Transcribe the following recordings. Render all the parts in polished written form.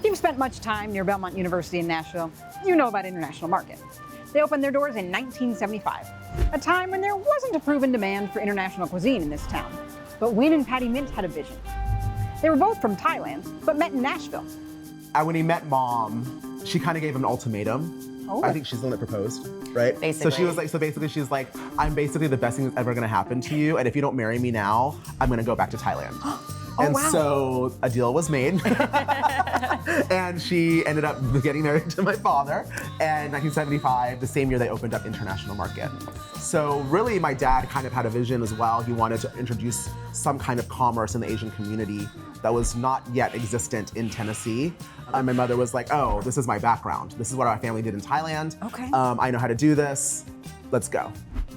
you've spent much time near Belmont University in Nashville, you know about International Market. They opened their doors in 1975, a time when there wasn't a proven demand for international cuisine in this town. But Wynn and Patti Myint had a vision. They were both from Thailand, but met in Nashville. When he met Mom, she kind of gave him an ultimatum. Oh. I think she's the one that proposed, right? Basically. So she was like, she's like, I'm basically the best thing that's ever gonna happen to you, and if you don't marry me now, I'm gonna go back to Thailand. And wow. so a deal was made. And she ended up getting married to my father. And 1975, the same year they opened up International Market. So really my dad kind of had a vision as well. He wanted to introduce some kind of commerce in the Asian community that was not yet existent in Tennessee. And my mother was like, oh, this is my background. This is what our family did in Thailand. Okay. I know how to do this. Let's go.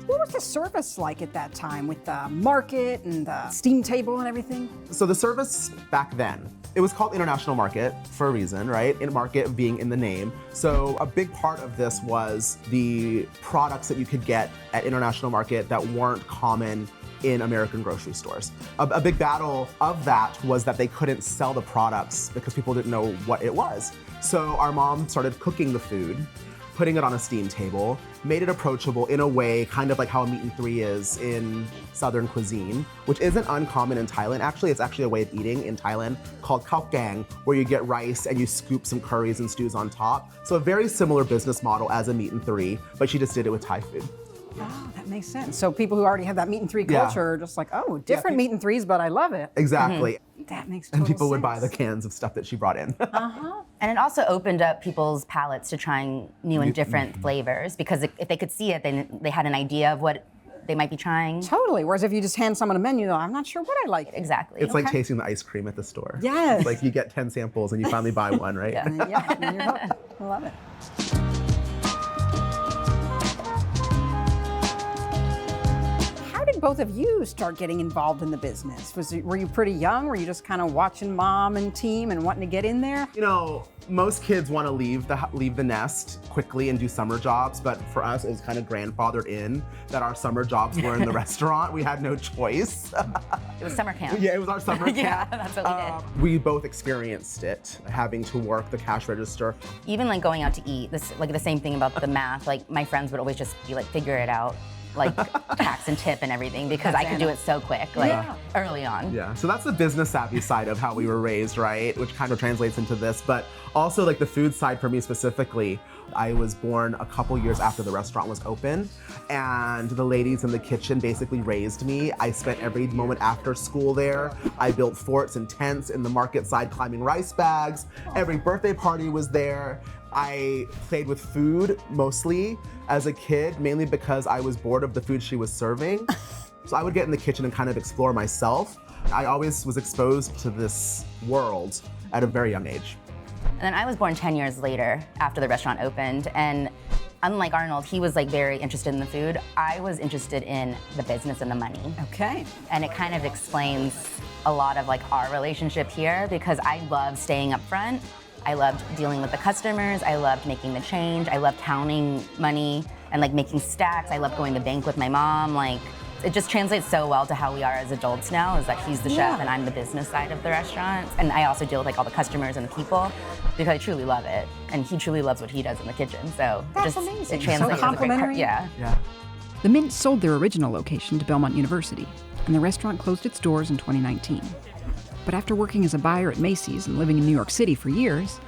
What was the service like at that time with the market and the steam table and everything? So the service back then, it was called International Market for a reason, right? In market being in the name. So a big part of this was the products that you could get at International Market that weren't common in American grocery stores. A big battle of that was that they couldn't sell the products because people didn't know what it was. So our mom started cooking the food, putting it on a steam table, made it approachable in a way kind of like how a meat and three is in Southern cuisine, which isn't uncommon in Thailand. Actually, it's actually a way of eating in Thailand called khao gang, where you get rice and you scoop some curries and stews on top. So a very similar business model as a meat and three, but she just did it with Thai food. Oh, that makes sense. So people who already have that meat and three Yeah. culture are just like, oh, different meat and threes, but I love it. Exactly. That makes total And people would buy sense. the cans of stuff that she brought in. And it also opened up people's palates to trying new and different flavors, because if they could see it, then they had an idea of what they might be trying. Totally. Whereas if you just hand someone a menu, though, I'm not sure what I like. Exactly. It's like tasting the ice cream at the store. Yes. It's like you get 10 samples and you finally buy one, right? Yeah. Yeah, and you're hooked. I love it. How did both of you start getting involved in the business? Were you pretty young? Were you just kind of watching mom and team and wanting to get in there? You know, most kids want to leave the nest quickly and do summer jobs, but for us, it was kind of grandfathered in that our summer jobs were in the restaurant. We had no choice. It was summer camp. Yeah, it was our summer camp. Yeah, that's what we did. We both experienced it, having to work the cash register. Even like going out to eat, like the same thing about the math. Like my friends would always just be like, figure it out, like tax and tip and everything, because I could do it so quick, like early on. Yeah, so that's the business savvy side of how we were raised, right? Which kind of translates into this, but also like the food side for me specifically. I was born a couple years after the restaurant was open, and the ladies in the kitchen basically raised me. I spent every moment after school there. I built forts and tents in the market side, climbing rice bags. Every birthday party was there. I played with food mostly as a kid, mainly because I was bored of the food she was serving. So I would get in the kitchen and kind of explore myself. I always was exposed to this world at a very young age. And then I was born 10 years later after the restaurant opened, and unlike Arnold, he was like very interested in the food. I was interested in the business and the money. Okay. And it kind of explains a lot of like our relationship here, because I loved staying up front. I loved dealing with the customers. I loved making the change. I loved counting money and like making stacks. I loved going to the bank with my mom. Like, it just translates so well to how we are as adults now, is that he's the chef and I'm the business side of the restaurant. And I also deal with like all the customers and the people, because I truly love it. And he truly loves what he does in the kitchen. So That's amazing. It translates So as a great complimentary. Yeah. The Myint sold their original location to Belmont University, and the restaurant closed its doors in 2019. But after working as a buyer at Macy's and living in New York City for years,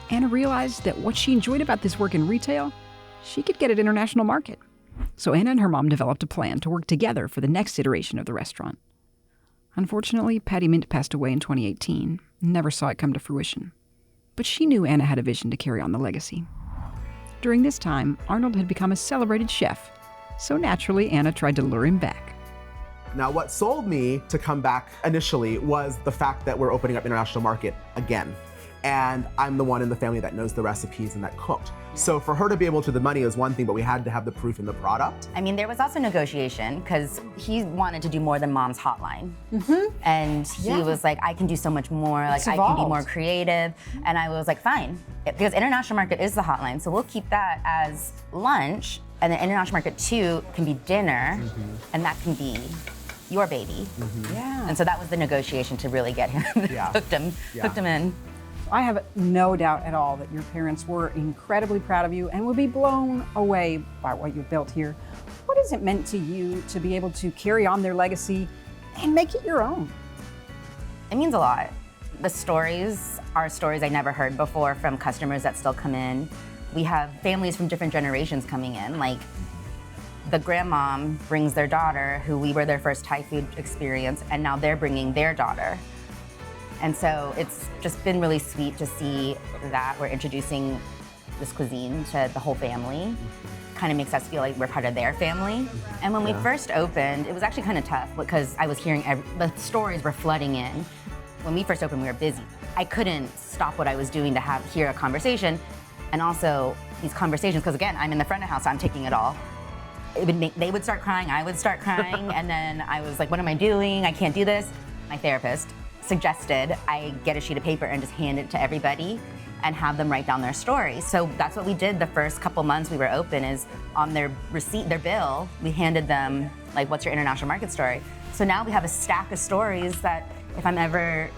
Anna realized that what she enjoyed about this work in retail, she could get at International Market. So Anna and her mom developed a plan to work together for the next iteration of the restaurant. Unfortunately, Patti Myint passed away in 2018 and never saw it come to fruition. But she knew Anna had a vision to carry on the legacy. During this time, Arnold had become a celebrated chef, so naturally Anna tried to lure him back. Now, what sold me to come back initially was the fact that we're opening up International Market again. And I'm the one in the family that knows the recipes and that cooked. So for her to be able to, the money is one thing, but we had to have the proof in the product. I mean, there was also negotiation, because he wanted to do more than Mom's Hotline. And he was like, I can do so much more, like I can be more creative. And I was like, fine, because International Market is the hotline, so we'll keep that as lunch, and then International Market 2 can be dinner, and that can be your baby. Yeah. And so that was the negotiation to really get him, hooked him in. I have no doubt at all that your parents were incredibly proud of you and would be blown away by what you've built here. What has it meant to you to be able to carry on their legacy and make it your own? It means a lot. The stories are stories I never heard before from customers that still come in. We have families from different generations coming in. Like the grandmom brings their daughter, who we were their first Thai food experience, and now they're bringing their daughter. And so it's just been really sweet to see that we're introducing this cuisine to the whole family. Kind of makes us feel like we're part of their family. And when we first opened, it was actually kind of tough because I was hearing the stories were flooding in. When we first opened, we were busy. I couldn't stop what I was doing to hear a conversation. And also these conversations, because again, I'm in the front of house, so I'm taking it all. They would start crying, I would start crying, and then I was like, what am I doing? I can't do this. My therapist suggested I get a sheet of paper and just hand it to everybody and have them write down their story. So that's what we did the first couple months we were open, is on their receipt, their bill, we handed them like, what's your international market story? So now we have a stack of stories that if I'm ever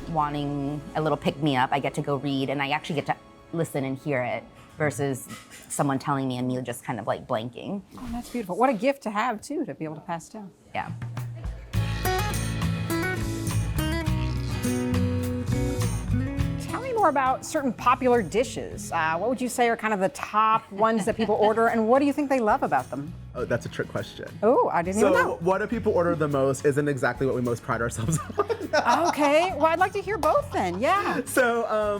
wanting a little pick-me-up, I get to go read and I actually get to listen and hear it versus someone telling me and me just kind of like blanking. Oh, that's beautiful. What a gift to have too, to be able to pass down. Yeah. Tell me more about certain popular dishes. What would you say are kind of the top ones that people order, and what do you think they love about them? Oh, that's a trick question. Oh, I didn't even know. So what do people order the most isn't exactly what we most pride ourselves on. Okay, well, I'd like to hear both then, yeah. So,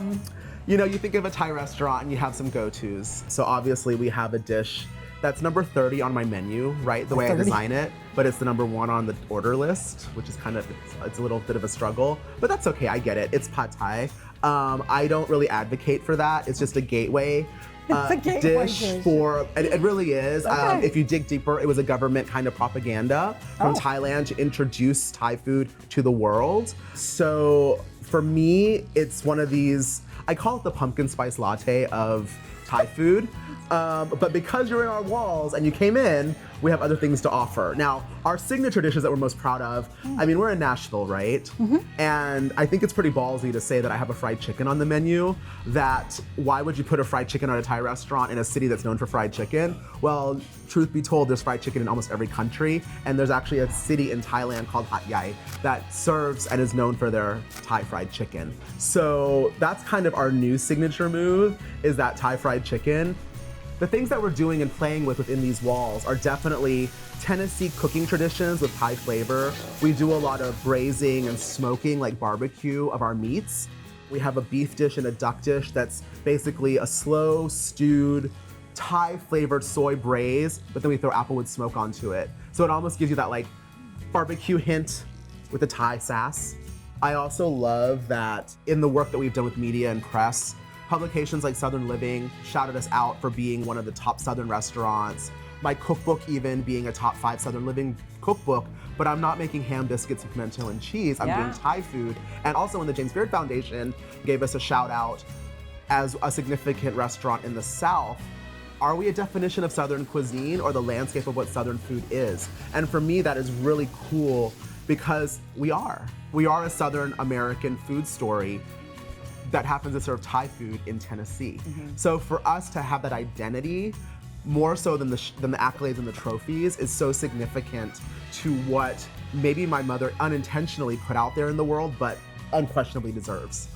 you know, you think of a Thai restaurant and you have some go-tos. So obviously we have a dish that's number 30 on my menu, right? The way 30. I design it, but it's the number 1 on the order list, which is kind of, it's a little bit of a struggle, but that's okay, I get it. It's pad Thai. I don't really advocate for that. It's just a gateway It's a gateway dish for, it really is. Okay. If you dig deeper, it was a government kind of propaganda from Thailand to introduce Thai food to the world. So for me, it's one of these, I call it the pumpkin spice latte of Thai food. But because you're in our walls and you came in, we have other things to offer. Now, our signature dishes that we're most proud of, I mean, we're in Nashville, right? And I think it's pretty ballsy to say that I have a fried chicken on the menu, that why would you put a fried chicken on a Thai restaurant in a city that's known for fried chicken? Well, truth be told, there's fried chicken in almost every country, and there's actually a city in Thailand called Hat Yai that serves and is known for their Thai fried chicken. So that's kind of our new signature move, is that Thai fried chicken. The things that we're doing and playing with within these walls are definitely Tennessee cooking traditions with Thai flavor. We do a lot of braising and smoking, like barbecue, of our meats. We have a beef dish and a duck dish that's basically a slow stewed Thai flavored soy braise, but then we throw applewood smoke onto it. So it almost gives you that like barbecue hint with the Thai sass. I also love that in the work that we've done with media and press, publications like Southern Living shouted us out for being one of the top Southern restaurants. My cookbook even being a top 5 Southern Living cookbook, but I'm not making ham biscuits with pimento and cheese. I'm doing Thai food. And also when the James Beard Foundation gave us a shout out as a significant restaurant in the South, are we a definition of Southern cuisine or the landscape of what Southern food is? And for me, that is really cool because we are. We are a Southern American food story that happens to serve Thai food in Tennessee. So for us to have that identity, more so than the accolades and the trophies, is so significant to what maybe my mother unintentionally put out there in the world, but unquestionably deserves.